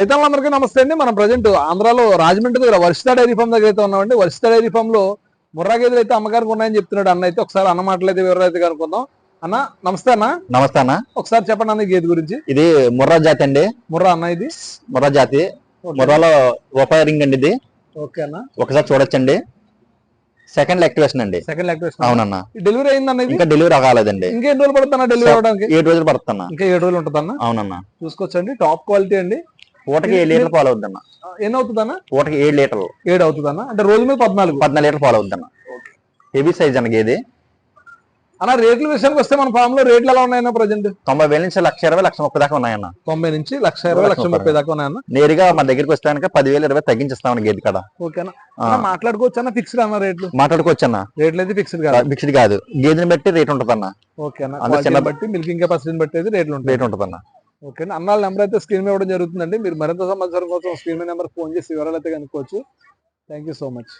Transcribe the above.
రైతులందరికీ నమస్తే అండి. మనం ప్రజెంట్ ఆంధ్రాలో రాజమండ్రి దగ్గర వర్షిత డైరీ ఫామ్ దగ్గర అయితే ఉన్నామండి. వర్షిత డైరీ ఫామ్ లో ముర్రా గేదెలు అయితే అమ్మగారికి ఉన్నాయని చెప్తున్నాడు అన్న. అయితే ఒకసారి అన్న మాటలు అయితే వివరాలు అయితే కనుక్కుందాం. అన్న నమస్తే అన్న. నమస్తే అన్న. ఒకసారి చెప్పండి అన్న గేదె గురించి. ఇది ముర్రా జాతి అండి. ముర్రా అన్న, ఇది ముర్రా జాతి. ముర్రాలో ఓపైరింగ్ అండి ఇది. ఓకే అన్న, ఒకసారి చూడొచ్చండి. సెకండ్ యాక్టివేషన్ అండి. Second activation. అవునన్న. డెలివరీ అయిందన్న? ఇది ఇంకా డెలివరీ కాలేదండి. ఇంకా ఎన్ని రోజులు పడుతున్నా డెలివరీ అవడానికి? 7 రోజులు పడుతున్నా. ఇంకా 7 రోజులు ఉంటుందన్న. అవునన్న. చూసుకోవచ్చండి, టాప్ క్వాలిటీ అండి. పూటకి 7 లీటర్లు పాలు అవుద్దన్న. ఎన్ని అవుతుందన్న? పూటకి 7 లీటర్లు. 7 అవుతుందన్న. అంటే రోజు మీద 14 లీటర్లు పాలు అవుద్దన్న. హెవీ సైజ్ అన్న గేది. అన్న రేట్ల విషయానికి వస్తే మన ఫామ్ లో రేట్లు ఎలా ఉన్నాయన్న? ప్రజెంట్ 90,000 నుంచి 1,20,000, 1,30,000 దాకా ఉన్నాయన్న. 90 నుంచి 1,20,000, 1,30,000 దాకా ఉన్నాయన్న. నేరుగా మన దగ్గరికి వస్తే కనుక 10,000, 20,000 తగ్గించిస్తామన్న గేది కదా. ఓకేనా, మాట్లాడుకోవచ్చు అన్న? ఫిక్స్డ్ అన్న రేట్లు? మాట్లాడుకోవచ్చు అన్న. రేట్లు అయితే ఫిక్స్డ్ కాదు. ఫిక్స్డ్ కాదు, గేదెని బట్టి రేట్ ఉంటుంది అన్న. ఓకేనా, బట్టి మిల్కింగ్ కెపాసిటీని బట్టి అయితే రేట్లు ఉంటుంది అన్న. ఓకేనా, అన్నాళ్ళ నెంబర్ అయితే స్క్రీన్ మీద ఇవ్వడం జరుగుతుందండి. మీరు మరింత సమాచారం కోసం స్క్రీన్ మీద నెంబర్ ఫోన్ చేసి వివరాలు అయితే కనుక్కోవచ్చు. Thank you so much.